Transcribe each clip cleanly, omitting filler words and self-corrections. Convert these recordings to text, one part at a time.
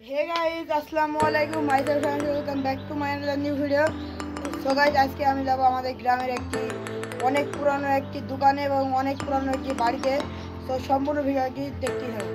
Hey guys, Assalamualaikum. Myself and welcome back to my another new video. So guys, আজকে আমি যাব আমাদের গ্রামের একটি অনেক পুরানো একটি দোকানে এবং অনেক পুরানো একটি বাড়িতে। তো সম্পূর্ণ ভিডিওটি দেখতে থাকুন।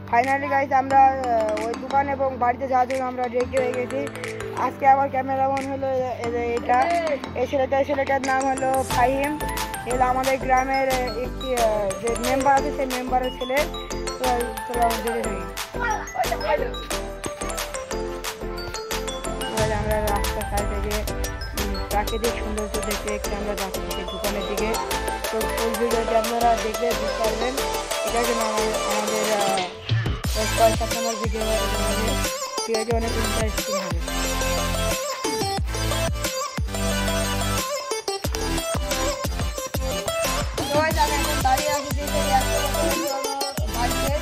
ফাইনালি গাইজ আমরা ওই দোকান এবং বাড়িতে যাওয়ার জন্য আমরা রেডি হয়ে গেছি। আজকে আমার ক্যামেরাম্যান হলো এটা, এই ছেলেটার নাম হলো ফাহিম। এরা আমাদের গ্রামের একটি যে মেম্বার আছে সেই মেম্বারের ছেলে। আমরা রাস্তার সাইডে গিয়ে প্রাকৃতিক সৌন্দর্য দেখে একটু আমরা যাচ্ছি দোকানের দিকে। তো ফুল ভিডিওটি আপনারা দেখলে বুঝতে পারবেন। এটার জন্য আমাদের কয়েকটা সময় ভিডিও ভিডিওটি অনেক ইন্টারেস্টিং হবে। আমি এখন দাঁড়িয়ে আছি বাড়িতে।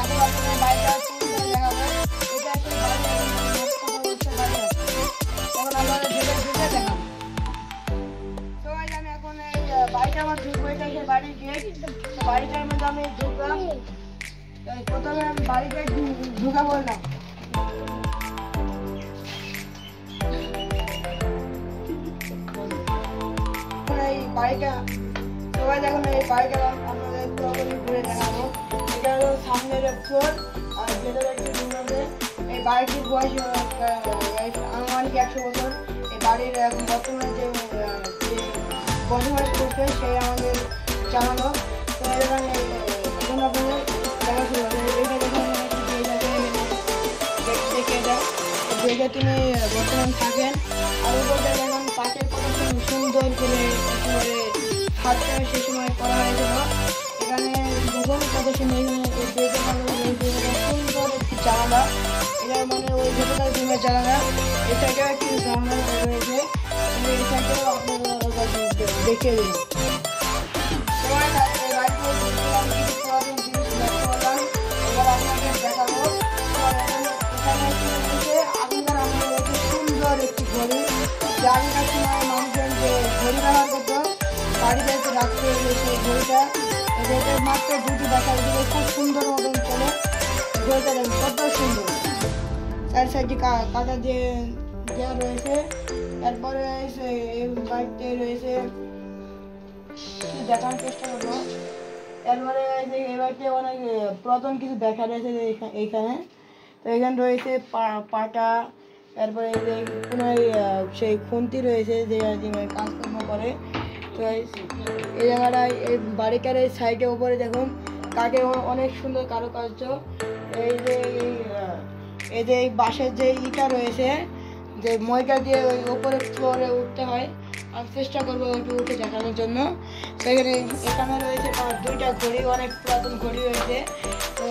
এখন আপনাদের বাড়িটা দেখাবো। এটা এখন আমরা ঢুকে দেখাবো। সবাই আমি এখন এই বাড়িটা আমার ঢুকবো, এটা বাড়ির গেট। বাড়িটার মধ্যে আমি ঢুকলাম। প্রথমে আমি বাড়িতে ঢুকা বললাম। এই বাড়িটা সবাই দেখুন, এই বাড়িটা আপনাদের ঘুরে দেখাবো। এটা হলো সামনের ফ্লোর আর ভেতরে একটি রুম আছে। এই বাড়িটির বয়স আনুমানিক 100 বছর। এই বাড়ির এখন বর্তমানে যে বসবাস করছে সেই আমাদের জানালো। তো এখন আপনাদের দেখা শুরু হবে। এইটা দেখে তিনি বর্তমান থাকেন। আর উপরটা দেখুন পাশের কথা সুন্দর করে একেবারে হাতটা সে সময় করা হয়েছিল। এখানে দেখুন কত সুন্দর সুন্দর একটি জানালা। এটা মানে ওই ভেতরটার রুমের জানালা। এই সাইডেও একটি জানালা রয়েছে। এই সাইডেও আপনারা দেখিয়ে দিন। এবার আপনাদের দেখাবো। সুন্দর একটি ঘড়ি, আগেকার সময় মানুষজন যে ঘড়ি ব্যবহার করতো বাড়িতে রাখতে এলে সেই ঘড়িটা মাত্র দুটি দেখা দিলে খুব সুন্দর মতন চলে। ঘড়িটা দেখুন কত সুন্দর, চার সাইডে কাঁচা দিয়ে দেওয়া রয়েছে। তারপরে এই বাড়িতে রয়েছে দেখার চেষ্টা করবো। তারপরে এই বাড়িতে অনেক পুরাতন কিছু দেখা রয়েছে এইখানে। তো এখানে রয়েছে পাটা, তারপরে কোনো সেই খুন্তি রয়েছে যে কাজকর্ম করে। তো এই জায়গাটায় এই বাড়িটার এই সাইডে উপরে দেখুন কাঠের অনেক সুন্দর কারুকার্য। এই যে এই বাঁশের যে ইটা রয়েছে, যে মইটা দিয়ে ওই উপরে ফ্লোরে উঠতে হয়। আমি চেষ্টা করবো ওইটু উঠে দেখানোর জন্য। সেখানে এখানে রয়েছে দুইটা ঘড়ি, অনেক পুরাতন ঘড়ি রয়েছে। তো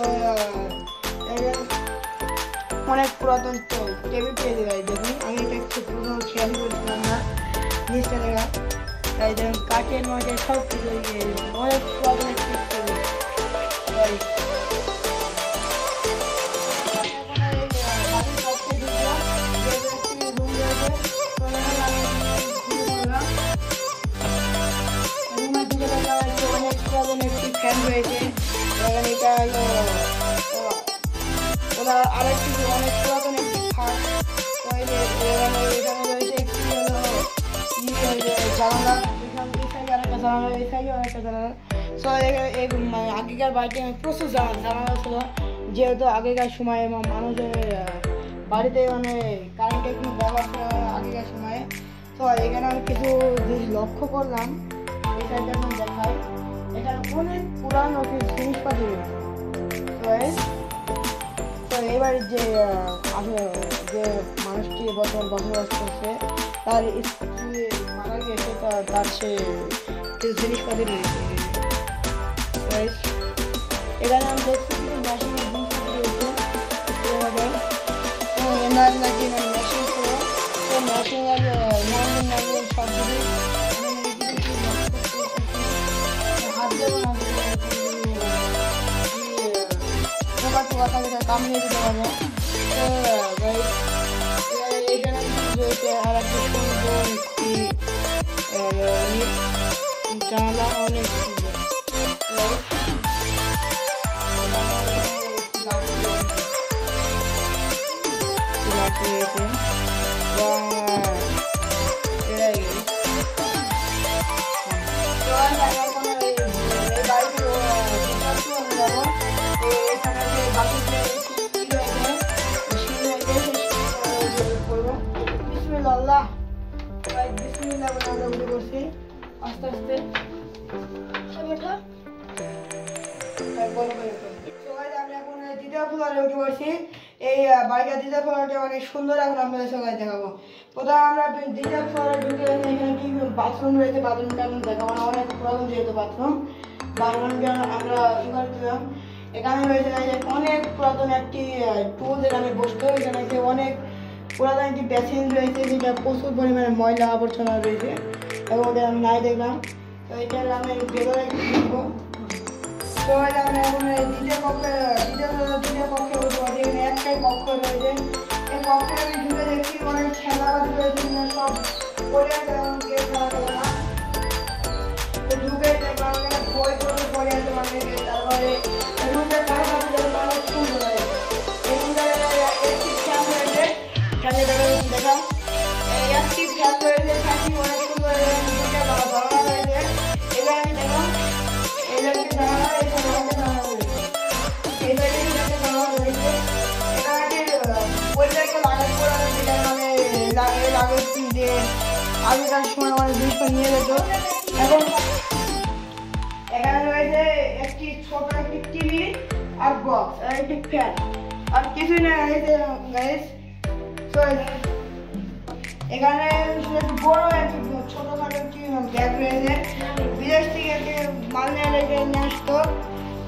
অনেক পুরাতন টেবিল পেয়ে যায় দেখুন। আমি এটা একটু পুরো খেয়াল করছিলাম না জিনিসটা দেখা। তাই দেখুন কাঠের মধ্যে সব কিছু অনেক পুরাতন একটি টেবিল। অনেক পুরাতন একটি ফ্যান রয়েছে। এটা হলো ওরা আরেকটি অনেক পুরাতন একটি খাট। এখানে রয়েছে একটি জানালা, এই সাইডে আরেকটা জানালা, এই সাইডে আরেকটা জানালা। সো আগেকার বাড়িতে প্রচুর জানালা ছিল, যেহেতু আগেকার সময়ে মানুষের বাড়িতে মানে কারেন্টের কোনো ব্যবহার ছিল আগেকার সময়ে। তো এখানে আমি কিছু জিনিস লক্ষ্য করলাম। এই সাইডে আমি দেখাই, এখানে অনেক পুরানো কিছু জিনিসপাতি রয়েছে। তো এবার যে মানুষটি বর্তমান বসবাস করছে তার স্ত্রী মারা গেছে, তার সে কিছু জিনিসপাতি রয়েছে। এখানে আমি দেখছি মেশিনের জিনিসপাতি রয়েছে। এনার নাকি মেশিন ছিল, মেশিন সব হাত দেবো না কামিয়ে দিতে পারবো। এখানে রয়েছে আর একটি সুন্দর একটি জানালা, অনেক সুন্দর। বাকি রয়েছে এবং এটাই তো আমি এখন এই বাড়িতে যাবো। তো এখানে যে বাকি যে করবো বিসমিল্লাহ ভাই, বিসমিল্লাহ বলে আমরা উঠে বসছি আস্তে আস্তে। আমি এখন দ্বিতীয় ফ্লোরে উঠে পড়ছি। এই বাড়িটা দ্বিতীয় ফ্লোরটা অনেক সুন্দর, এখন আপনাদের সবাই দেখাবো। প্রথমে আমরা দ্বিতীয় ফ্লোরে ঢুকে এখানে কি বাথরুম রয়েছে, বাথরুমটা আমি দেখাবো না, অনেক পুরাতন যেহেতু বাথরুমটা আমরা ই করে দিলাম। এখানে রয়েছে অনেক পুরাতন একটি টুল, যেখানে বসতে হয়। এখানে অনেক পুরাতন একটি বেসিন রয়েছে, যেটা প্রচুর পরিমাণে ময়লা আবর্জনা রয়েছে এবং ওটা আমি নাই দেখলাম। তো এটা আমি ভেতরে দেখবো। তো আমরা এখন দ্বিতীয় কক্ষে উঠবো। এখানে একটাই কক্ষ রয়েছে। এই কক্ষে আমি ঢুকে দেখছি অনেক খেলাবাদি রয়েছে, সব পড়ে আছে এবং কেউ খেলা করে না। তো ঢুকে দেখলাম বই পড়ে আছে অনেকে। তারপরে রুমের পাশাপাশি অনেক সুন্দর লাগে। এই রুমে একটি ফ্যান রয়েছে, ফ্যানে দেখা একটি ফ্যান রয়েছে, ফ্যানটি অনেক সুন্দর ধারণা রয়েছে। এবার আমি দেখলাম এদেরকে জানানো এখানে অনেক জানানো রয়েছে, এদেরকে জানানো রয়েছে। এখানে ওইটাকে লাগাই করা রয়েছে, মানে লাগে দিয়ে আগেকার সময় অনেক জিনিসটা নিয়ে যেত। এখন এখানে রয়েছে একটি ছোট একটি টিভি আর বক্স আর একটি ফ্যান আর কিছুই না গাইস। তো এখানে বড় একটি ছোটখাটো একটি ব্যাগ রয়েছে, বিদেশ থেকে একটি মাল নিয়ে আসতো।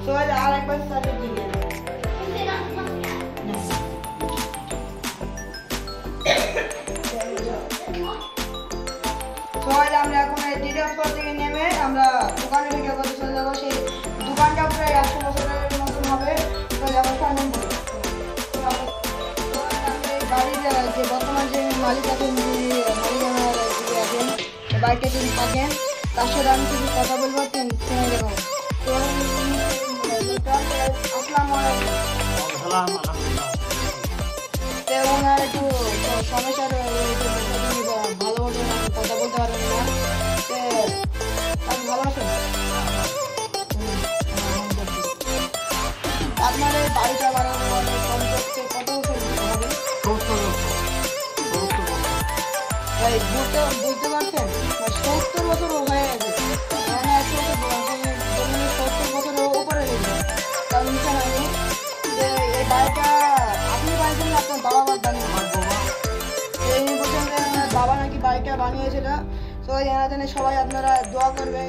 তো আর একবার সাথে দিকে আমরা এখন দ্বিতীয় স্তর থেকে নেমে আমরা দোকানে ভিডিও করতে চলে যাবো। সেই দোকানটা প্রায় 100 বছরের মতন হবে। তো যাবো সামনে বাড়ির যে বর্তমান যে মালিক আছেন, আছেন বাড়িতে তিনি থাকেন, তার সাথে আমি কিছু কথা বলবো, শুনে দেবো। আসসালামু আলাইকুম। ওনার একটু সমস্যা রয়েছে, ভালো মতো কথা বলতে পারবেন না। আপনি ভালো আছেন? আপনার এই বাড়িটা বানানোর কমপক্ষে কত বছর হবে? বুঝতে পারছেন 70 বছর হয়ে গেছে, মানে 70 বছরের উপরে গেছে। তার নিচে হয়নি। যে এই বাড়িটা আপনি বানিয়েছেন, আপনার বাবা বানিয়েছেন? এই পর্যন্ত আমার বাবা নাকি বাড়িটা বানিয়েছিল। তো এরা যেন সবাই আপনারা দোয়া করবেন,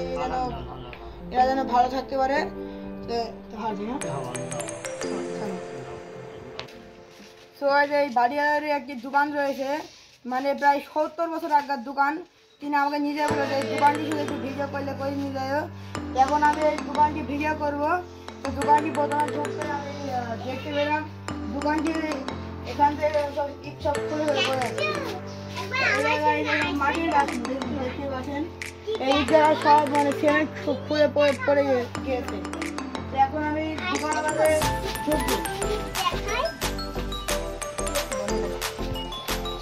এরা যেন ভালো থাকতে পারে। তো এই বাড়ির একটি দোকান রয়েছে, মানে প্রায় 70 বছর আগের দোকান। তিনি আমাকে নিজে বলে যে দোকানটি শুধু একটু ভিডিও করলে করে নিয়ে যায়। এখন আমি এই দোকানটি ভিডিও করবো। তো দোকানটি প্রথমে ঢুকতে আমি দেখতে পেলাম দোকানটি এখান থেকে সব ইট খুলে পড়ে আছে। মাটির গাছ দেখতে পাচ্ছেন, এই জায়গায় সব মানে সিমেন্ট খুলে পড়ে গিয়েছে। তো এখন আমি দোকান আমাদের ঢুকবো।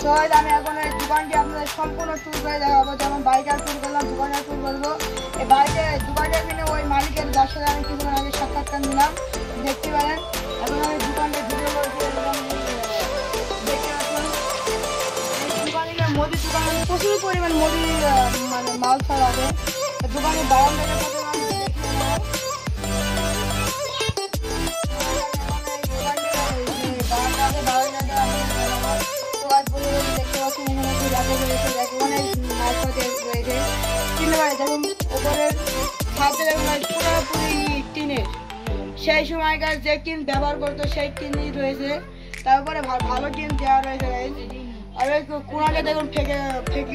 তো আমি এখন এই দোকানটি আপনাদের সম্পূর্ণ ট্যুর করে দেখাবো। যেমন বাইকের ট্যুর করলাম, দোকানের ট্যুর করবো। এই দোকানটা কিনে ওই মালিকের, যার সাথে আমি কিছুক্ষণ আগে সাক্ষাৎকার নিলাম, দেখতে পারেন। এখন আমি দোকানটা ভিডিও করছি। দেখতে পাচ্ছেন এই দোকানে মুদির দোকান, প্রচুর পরিমাণ মুদির মানে মাল ছাড়া আছে। দোকানের বারান্দাটা প্রথমে আমি দেখে নেব। দেখতে পাচ্ছেন এখানে রয়েছে দেখুন উপরের ছাদে পুরোপুরি টিনের, সেই সময়কার যে টিন ব্যবহার করতো সেই টিনই রয়েছে। তারপরে ভালো টিন দেওয়া রয়েছে। আর ওই কোনাটা দেখুন ফেঁকে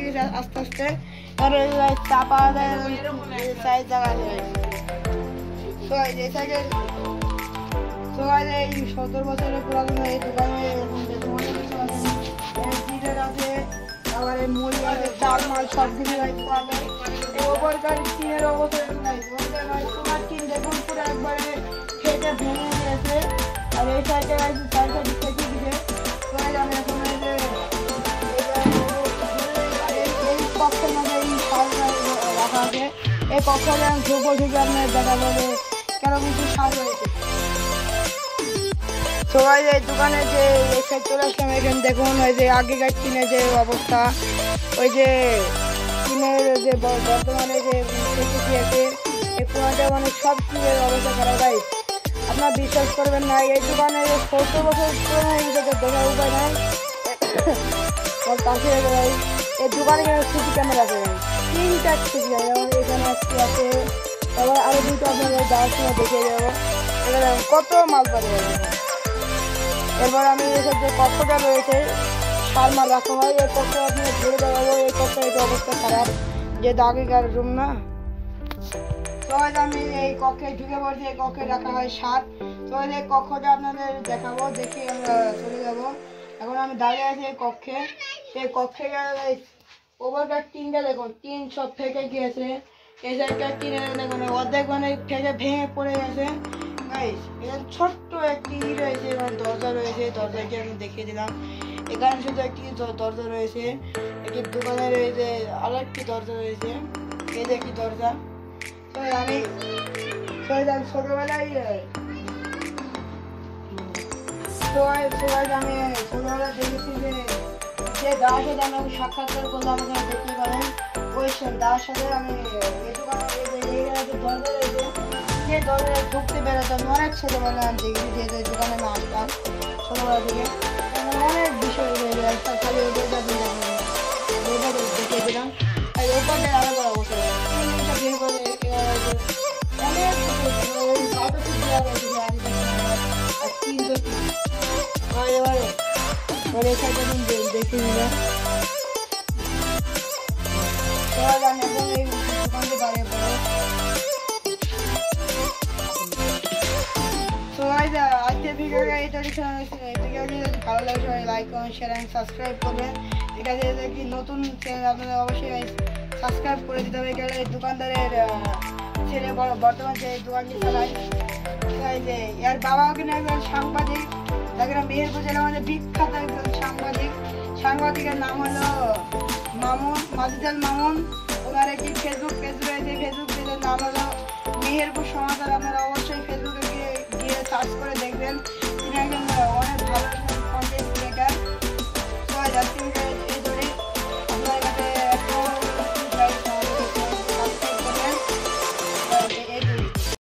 গেছে আস্তে আস্তে। আর ওই চাপা সাইজ জায়গা রয়েছে। তো এই সাইডে এই 70 বছরের পুরাতন এই দোকানে এরকম দেখুন অনেক কিছু আছে, জিরের আছে, আবার এই মুড়ি আছে, চাল মাল সব কিছু আছে। এই ওপরকার টিনের অবস্থা তোমার টিন দেখুন পুরো একবারে খেতে ভেঙে গিয়েছে। আর এই সাইডে ফেঁকে দিছে। তো আমি এখন কখন ঢুকবো ঢুকে আপনার দেখাবো যে কেন কিছু সাজ হয়েছে। সবাই এই দোকানে যে এখানে চলে আসলাম, এখানে দেখুন ওই যে আগেকার টিনের যে অবস্থা, ওই যে টিনের যে বর্তমানে যে আছে এই পুরাটা মানে সব টিনের অবস্থা খারাপ। ভাই আপনার বিশ্বাস করবেন না, এই দোকানে 70 বছর পুরোনো দেখার উপায় নাই। পাশে ভাই এই দোকানে সিসি ক্যামেরা আছে, 3টা সিসি ক্যামেরা, যেমন এখানে একটি আছে, আবার আরো 2টা আপনাদের যাওয়ার সময় দেখে যাবো এখানে কত মাল পাওয়া যাবে। এরপর আমি এসব যে কক্ষটা রয়েছে সার মাল রাখা হয়, এই কক্ষ আপনি ঘুরে দেখাবো। এই কক্ষের একটু অবস্থা খারাপ, যেহেতু আগেকার রুম না। তো আমি এই কক্ষে ঢুকে পড়ছি, এই কক্ষে রাখা হয় সার। তো এই কক্ষটা আপনাদের দেখাবো, দেখে আমরা চলে যাব। এখন আমি দাঁড়িয়ে আছি এই কক্ষে। এই কক্ষে ওভারকার টিনটা দেখুন, টিন সব ফেটে গিয়েছে। এই সাইডটা টিনের দেখুন অর্ধেক মানে ফেটে ভেঙে পড়ে গেছে। এখানে ছোট্ট একটি রয়েছে, মানে দরজা রয়েছে, দরজাটি আমি দেখিয়ে দিলাম। এখানে শুধু একটি দরজা রয়েছে, একটি দোকানে রয়েছে, আরো একটি দরজা রয়েছে, এই যে একটি দরজা। তো আমি ছোটবেলায় আমি ছোটবেলায় দেখেছি যে দাদার সাথে আমি সাক্ষাৎকার করলে আমাকে দেখতে পারেন। ওই দাদার সাথে আমি এই দোকানে দরজা রয়েছে, যে দরজায় ঢুকতে বেরোতাম অনেক ছোটবেলায় আমি দেখেছি, যে দোকানে আমি আসতাম ছোটবেলা থেকে। অনেক বিষয় রয়েছে, খালি ওইটা দেখে দিলাম। আর ওপরে আরো বড় বসে বের করে অনেক দেখে নিলাম। আমি এখন এই দোকানটি বাড়িয়ে পড়ো। আজকে ভিডিওটা এটা যদি ভালো লাগে সবাই like comment share and subscribe করবেন। এটা যেহেতু একটি নতুন চ্যানেল, আপনাদের অবশ্যই সাবস্ক্রাইব করে দিতে হবে। গেলে দোকানদারের ছেলে বর্তমান যে দোকানটি চালায়, এর বাবাও কিনা একজন সাংবাদিক, তাকে মেহেরপুর জেলার মধ্যে বিখ্যাত একজন সাংবাদিকের নাম হলো মামুন, মাজিদুল মামুন। ওনার একটি ফেসবুক পেজ রয়েছে, ফেসবুক পেজের নাম হলো মেহেরপুর সমাচার। আপনারা অবশ্যই